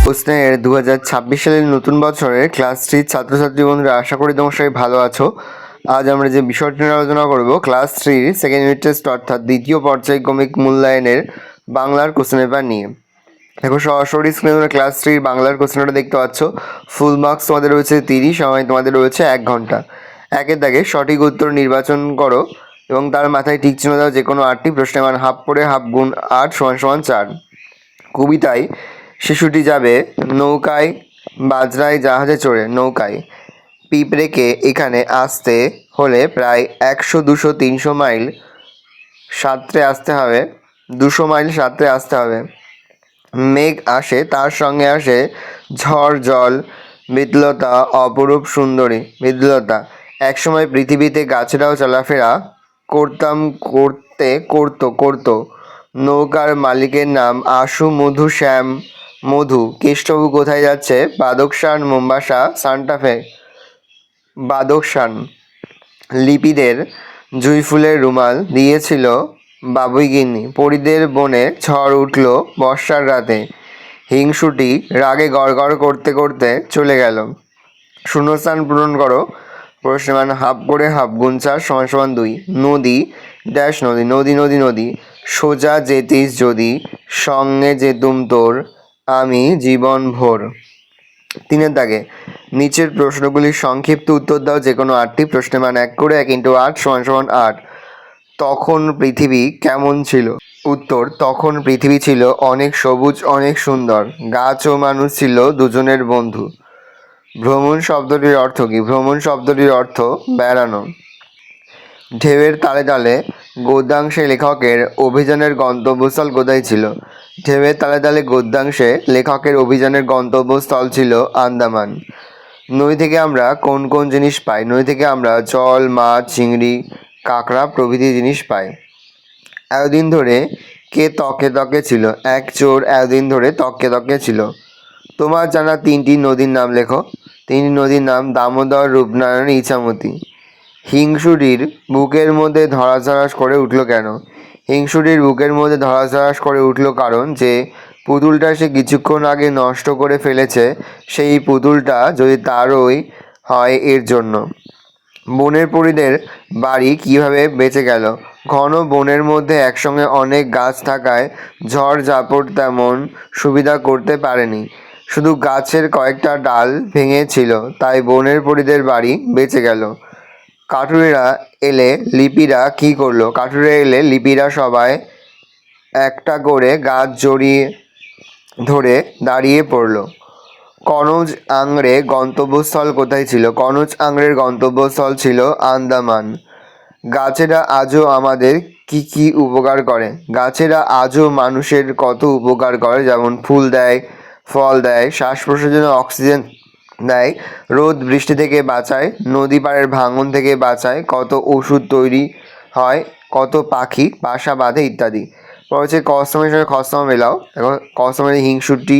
প্রশ্নের 2026 সালের নতুন বছরের ক্লাস 3 ছাত্রছাত্রী বন্ধুরা, আশা করি তোমার সবাই ভালো আছো। আজ আমরা যে বিষয়টি নিয়ে আলোচনা করব ক্লাস 3 সেকেন্ড ইউনিট টেস্ট অর্থাৎ দ্বিতীয় পর্যায়ক্রমিক মূল্যায়নের বাংলার কোশ্চেন পেপার নিয়ে। দেখো সরাসরি স্ক্রিনে তোমরা ক্লাস 3 বাংলার কোশ্চেনটা দেখতে পাচ্ছ। ফুল মার্কস তোমাদের রয়েছে 30, সময় তোমাদের রয়েছে 1 ঘন্টা। একের দাগে সঠিক উত্তর নির্বাচন করো এবং তার মাথায় টিক চিহ্ন দাও যে কোনো 8টি প্রশ্নের মান হাফ করে হাফ গুণ 8 = 4। কবিতায় শিশুটি যাবে নৌকায়, বাজরায় জাহাজে চড়ে নৌকায়। পিঁপড়েকে এখানে আসতে হলে প্রায় 100, 200, 300 মাইল সাঁতরে আসতে হবে, 200 মাইল সাঁতরে আসতে হবে। মেঘ আসে, তার সঙ্গে আসে ঝড় জল, মৃদুলতা, অপরূপ সুন্দরী মৃদুলতা। একসময় পৃথিবীতে গাছেরাও চলাফেরা করতো। নৌকার মালিকের নাম আশু, মধু, শ্যাম, মধু। কেষ্টবাবু কোথায় যাচ্ছে? বাদকশান, মোম্বাসা, সান্টাফে। বাদকশান। লিপিদের জুঁইফুলের রুমাল দিয়েছিল বাবুইগিন্নি। পরিদের বনে ঝড় উঠল বর্ষার রাতে। হিংসুটি রাগে গড়গড় করতে করতে চলে গেল। শূন্যস্থান পূরণ করো। প্রশ্নের মান হাফ করে হাফ গুণ 4 = 2। নদী ড্যাশ নদী, নদী নদী নদী। সোজা যেতিস যদি, সঙ্গে যেতুম তোর, আমি জীবন ভোর। 3-এর দাগে নিচের প্রশ্নগুলির সংক্ষিপ্ত উত্তর দাও যে কোনো 8টি প্রশ্নের মান 1 করে 1 × 8 = 8। তখন পৃথিবী কেমন ছিল? উত্তর: তখন পৃথিবী ছিল অনেক সবুজ, অনেক সুন্দর। গাছ ও মানুষ ছিল দুজনের বন্ধু। ভ্রমণ শব্দটির অর্থ কী? ভ্রমণ শব্দটির অর্থ বেড়ানো। ঢেউয়ের তালে তালে গদ্যাংশে লেখকের অভিযানের গন্তব্যস্থল কোথায় ছিল? ঢেউয়ের তালে তালে গদ্যাংশে লেখকের অভিযানের গন্তব্যস্থল ছিল আন্দামান। নদী থেকে আমরা কোন কোন জিনিস পাই? নদী থেকে আমরা জল, মাছ, চিংড়ি, কাঁকড়া প্রভৃতি জিনিস পাই। এতদিন ধরে কে তকে তকে ছিল? এক চোর এতদিন ধরে তকে তকে ছিল। তোমার জানা 3টি নদীর নাম লেখো। 3টি নদীর নাম: দামোদর, রূপনারায়ণ, ইছামতি। হিংসুটির বুকের মধ্যে ধড়াস করে উঠল কেন? হিংসুটির বুকের মধ্যে ধড়াস করে উঠল কারণ যে পুতুলটা সে কিছুক্ষণ আগে নষ্ট করে ফেলেছে, সেই পুতুলটা যদি তারই হয়, এর জন্য। বনের পরীদের বাড়ি কিভাবে বেঁচে গেল? ঘন বনের মধ্যে একসঙ্গে অনেক গাছ থাকায় ঝড় ঝাপট তেমন সুবিধা করতে পারেনি। শুধু গাছের কয়েকটা ডাল ভেঙেছিল, তাই বনের পরীদের বাড়ি বেঁচে গেল। কাঠুরেরা এলে লিপিরা কী করলো? কাঠুরে এলে লিপিরা সবাই একটা করে গাছ জড়িয়ে ধরে দাঁড়িয়ে পড়ল। কনৌজ আংড়ে গন্তব্যস্থল কোথায় ছিল? কনৌজ আংড়ের গন্তব্যস্থল ছিল আন্দামান। গাছেরা আজও আমাদের কি কি উপকার করে? গাছেরা আজও মানুষের কত উপকার করে, যেমন ফুল দেয়, ফল দেয়, শ্বাস প্রশ্বাসের জন্য অক্সিজেন দেয়, রোদ বৃষ্টি থেকে বাঁচায়, নদী পাড়ের ভাঙন থেকে বাঁচায়, কত ওষুধ তৈরি হয়, কত পাখি বাসা বাঁধে ইত্যাদি। পর হচ্ছে কস্তমের সঙ্গে খস্তম মেলাও। দেখো কস্তমের হিংসুটি,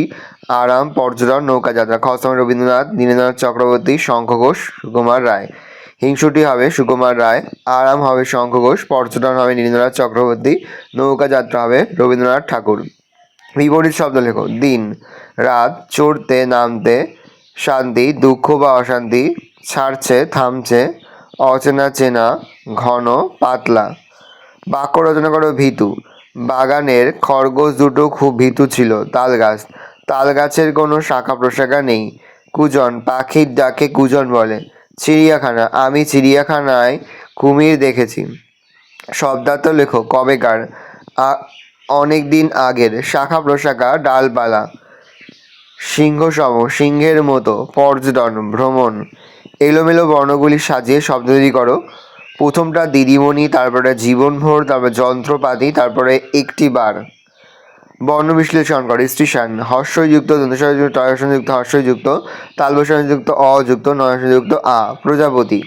আরাম, পর্যটন, নৌকাযাত্রা। খস্তমের রবীন্দ্রনাথ, দীনেন্দ্রনাথ চক্রবর্তী, শঙ্খ ঘোষ, সুকুমার রায়। হিংসুটি হবে সুকুমার রায়, আরাম হবে শঙ্খ ঘোষ, পর্যটন হবে নীরেন্দ্রনাথ চক্রবর্তী, নৌকাযাত্রা হবে রবীন্দ্রনাথ ঠাকুর। বিপরীত শব্দ লেখো। দিন রাত, চড়তে নামতে, শান্তি, দুঃখ বা অশান্তি, ছাড়ছে থামছে, অচেনা চেনা, ঘন পাতলা। বাক্য রচনা করো। ভীতু। বাগানের খরগোশ দুটো খুব ভীতু ছিল। তাল গাছ। তাল গাছের কোনো শাখা প্রশাখা নেই। কুজন। পাখির ডাকে কুজন বলে। চিড়িয়াখানা। আমি চিড়িয়াখানায় কুমির দেখেছি। শব্দার্থ লেখো। কবেকার, অনেক দিন আগের। শাখা প্রশাখা, ডালপালা। সিংহসম, সিংহের মতো। পর্যটন, ভ্রমণ। এলোমেলো বর্ণগুলি সাজিয়ে শব্দ তৈরি করো। প্রথমটা দিদিমণি, তারপরে জীবনভর, তারপরে যন্ত্রপাতি, তারপরে একটি বার। বর্ণ বিশ্লেষণ করো। স্টেশন, হর্ষযুক্ত, দন্তস্বরযুক্ত, টয়সনযুক্ত, হর্ষযুক্ত, তালবসানযুক্ত, অযুক্ত, নয়সনযুক্ত, আ। প্রজাপতি।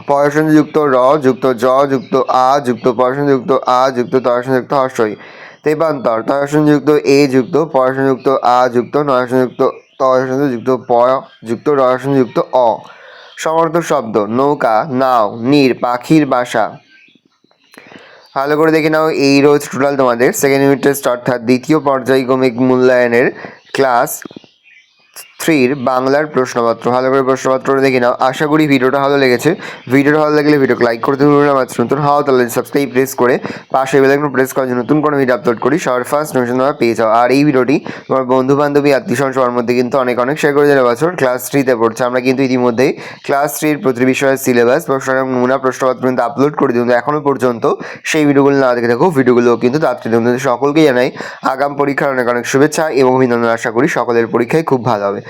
পয়সনযুক্ত, র যুক্ত, জ যুক্ত, আ যুক্ত, পয়সনযুক্ত, আ যুক্ত, তয়সনযুক্ত, হর্ষই। তেপান্তর, তয়সনযুক্ত, এ যুক্ত, পয়সনযুক্ত, আ যুক্ত, নয়সনযুক্ত, তয়সনযুক্ত, প যুক্ত, রয়সনযুক্ত, অ। সমার্থক শব্দ। নৌকা, নাও, নীর, পাখির বাসা। ভালো করে দেখে নাও। এই রোজ টোটাল তোমাদের সেকেন্ড ইউনিট টেস্ট অর্থাৎ দ্বিতীয় পর্যায়ক্রমিক মূল্যায়নের ক্লাস 3 বাংলার প্রশ্নপত্র। ভালো করে প্রশ্নপত্রটা দেখে নাও। আশা করি ভিডিওটা ভালো লেগেছে। ভিডিওটা ভালো লাগলে ভিডিওকে লাইক করতে ভুলবেন না। আমার নতুন হওয়া তাহলে সাবস্ক্রাইব প্রেস করে পাশে বেল আইকন প্রেস করে নতুন কোনো ভিডিও আপলোড করি সবার ফার্স্ট নোটিফিকেশন তোমরা পেয়ে যাও। আর এই ভিডিওটি তোমার বন্ধু বান্ধবী আত্মীয়স্বজন সবার মধ্যে কিন্তু অনেক অনেক শেয়ার করে দিলে। বছর ক্লাস 3-তে পড়ছে। আমরা কিন্তু ইতিমধ্যেই ক্লাস 3-এর প্রতি বিষয়ের সিলেবাস নমুনা প্রশ্নপত্র কিন্তু আপলোড করে দিই, কিন্তু এখনও পর্যন্ত সেই ভিডিওগুলো না দেখে থাকো। ভিডিওগুলো কিন্তু তাড়াতাড়ি তোমাদের সকলকে জানাই আগাম পরীক্ষার অনেক অনেক শুভেচ্ছা এবং অভিনন্দন। আশা করি সকলের পরীক্ষায় খুব ভালো হবে।